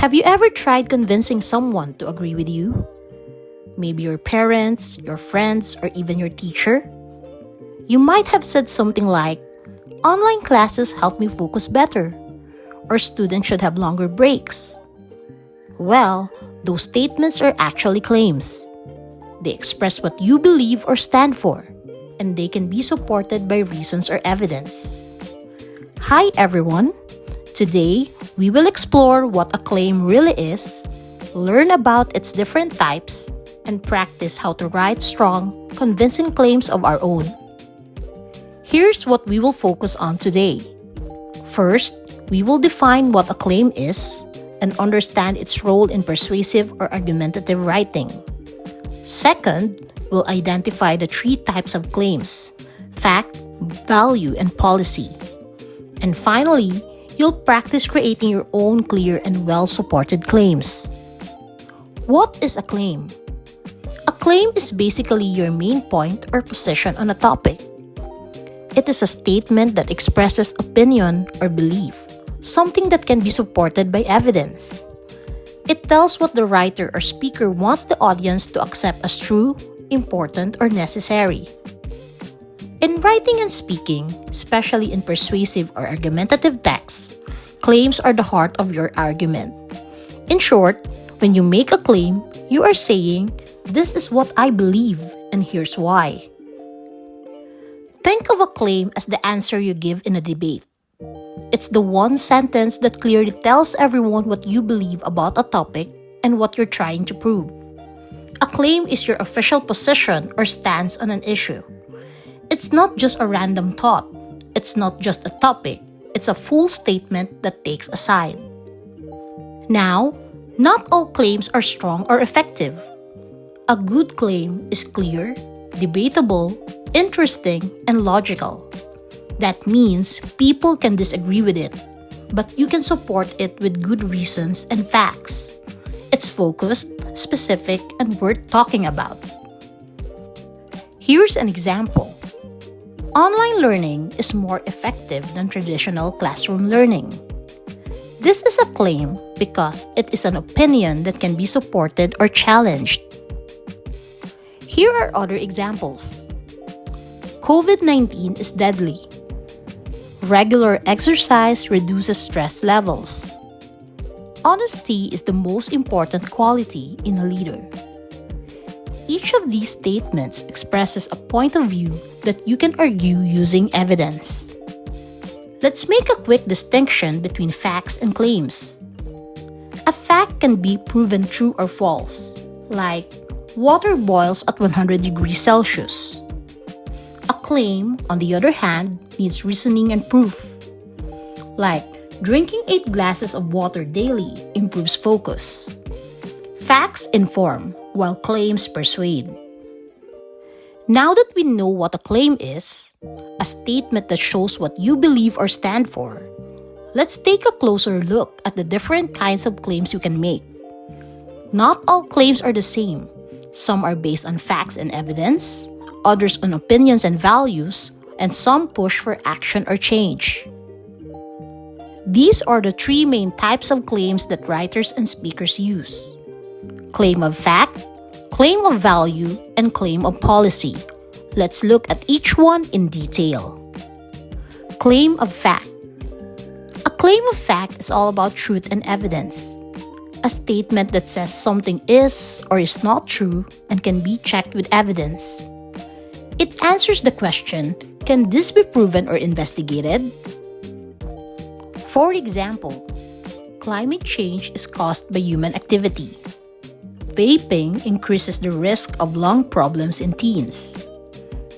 Have you ever tried convincing someone to agree with you? Maybe your parents, your friends, or even your teacher? You might have said something like, "Online classes help me focus better," or "Students should have longer breaks." Well, those statements are actually claims. They express what you believe or stand for, and they can be supported by reasons or evidence. Hi everyone! Today, we will explore what a claim really is, learn about its different types, and practice how to write strong, convincing claims of our own. Here's what we will focus on today. First, we will define what a claim is and understand its role in persuasive or argumentative writing. Second, we'll identify the three types of claims: fact, value, and policy. And finally, you'll practice creating your own clear and well-supported claims. What is a claim? A claim is basically your main point or position on a topic. It is a statement that expresses opinion or belief, something that can be supported by evidence. It tells what the writer or speaker wants the audience to accept as true, important, or necessary. In writing and speaking, especially in persuasive or argumentative texts, claims are the heart of your argument. In short, when you make a claim, you are saying, "This is what I believe, and here's why." Think of a claim as the answer you give in a debate. It's the one sentence that clearly tells everyone what you believe about a topic and what you're trying to prove. A claim is your official position or stance on an issue. It's not just a random thought. It's not just a topic. It's a full statement that takes a side. Now, not all claims are strong or effective. A good claim is clear, debatable, interesting, and logical. That means people can disagree with it, but you can support it with good reasons and facts. It's focused, specific, and worth talking about. Here's an example. Online learning is more effective than traditional classroom learning. This is a claim because it is an opinion that can be supported or challenged. Here are other examples. COVID-19 is deadly. Regular exercise reduces stress levels. Honesty is the most important quality in a leader. Each of these statements expresses a point of view that you can argue using evidence. Let's make a quick distinction between facts and claims. A fact can be proven true or false, like water boils at 100 degrees Celsius. A claim, on the other hand, needs reasoning and proof, like drinking 8 glasses of water daily improves focus. Facts inform, while claims persuade. Now that we know what a claim is, a statement that shows what you believe or stand for, let's take a closer look at the different kinds of claims you can make. Not all claims are the same. Some are based on facts and evidence, others on opinions and values, and some push for action or change. These are the three main types of claims that writers and speakers use: claim of fact, claim of value, and claim of policy. Let's look at each one in detail. Claim of fact. A claim of fact is all about truth and evidence. A statement that says something is or is not true and can be checked with evidence. It answers the question, can this be proven or investigated? For example, climate change is caused by human activity. Vaping increases the risk of lung problems in teens.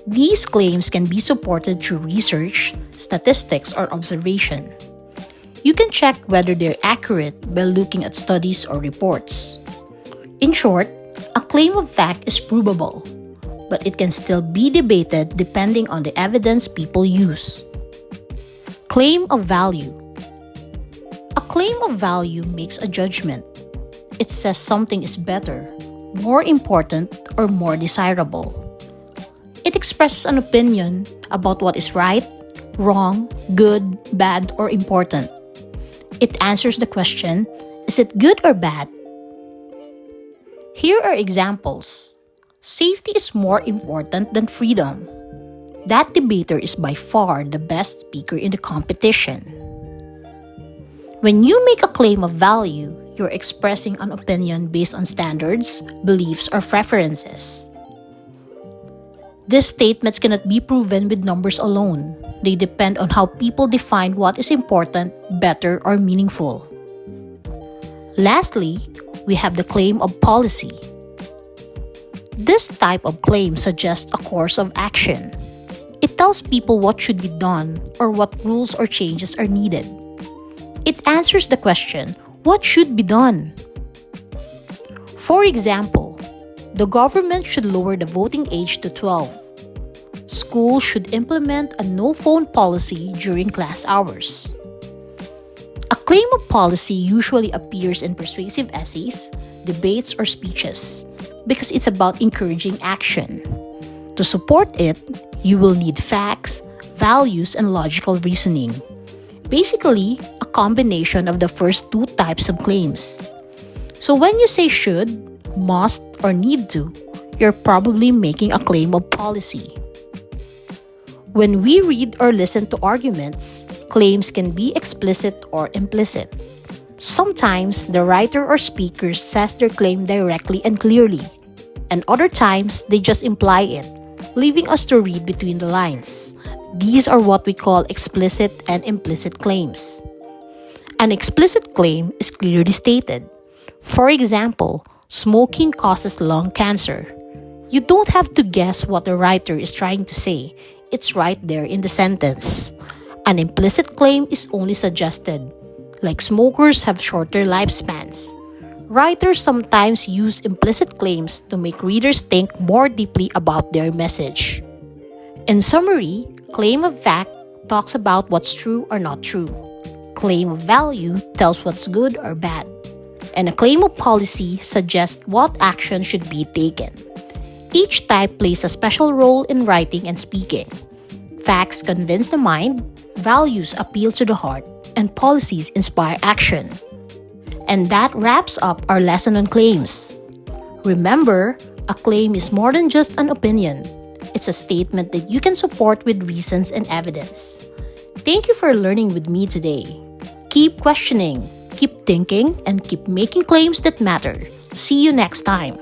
These claims can be supported through research, statistics, or observation. You can check whether they're accurate by looking at studies or reports. In short, a claim of fact is provable, but it can still be debated depending on the evidence people use. Claim of value. A claim of value makes a judgment. It says something is better, more important, or more desirable. It expresses an opinion about what is right, wrong, good, bad, or important. It answers the question, Is it good or bad? Here are examples. Safety is more important than freedom. That debater is by far the best speaker in the competition. When you make a claim of value, you're expressing an opinion based on standards, beliefs, or preferences. These statements cannot be proven with numbers alone. They depend on how people define what is important, better, or meaningful. Lastly, we have the claim of policy. This type of claim suggests a course of action. It tells people what should be done or what rules or changes are needed. It answers the question, what should be done? For example, the government should lower the voting age to 12. Schools should implement a no-phone policy during class hours. A claim of policy usually appears in persuasive essays, debates, or speeches because it's about encouraging action. To support it, you will need facts, values, and logical reasoning. Basically, a combination of the first two types of claims. So when you say should, must, or need to, you're probably making a claim of policy. When we read or listen to arguments, claims can be explicit or implicit. Sometimes, the writer or speaker says their claim directly and clearly, and other times, they just imply it, leaving us to read between the lines. These are what we call explicit and implicit claims. An explicit claim is clearly stated. For example, smoking causes lung cancer. You don't have to guess what the writer is trying to say. It's right there in the sentence. An implicit claim is only suggested, like smokers have shorter lifespans. Writers sometimes use implicit claims to make readers think more deeply about their message. In summary, claim of fact talks about what's true or not true. Claim of value tells what's good or bad. And a claim of policy suggests what action should be taken. Each type plays a special role in writing and speaking. Facts convince the mind, values appeal to the heart, and policies inspire action. And that wraps up our lesson on claims. Remember, a claim is more than just an opinion. It's a statement that you can support with reasons and evidence. Thank you for learning with me today. Keep questioning, keep thinking, and keep making claims that matter. See you next time.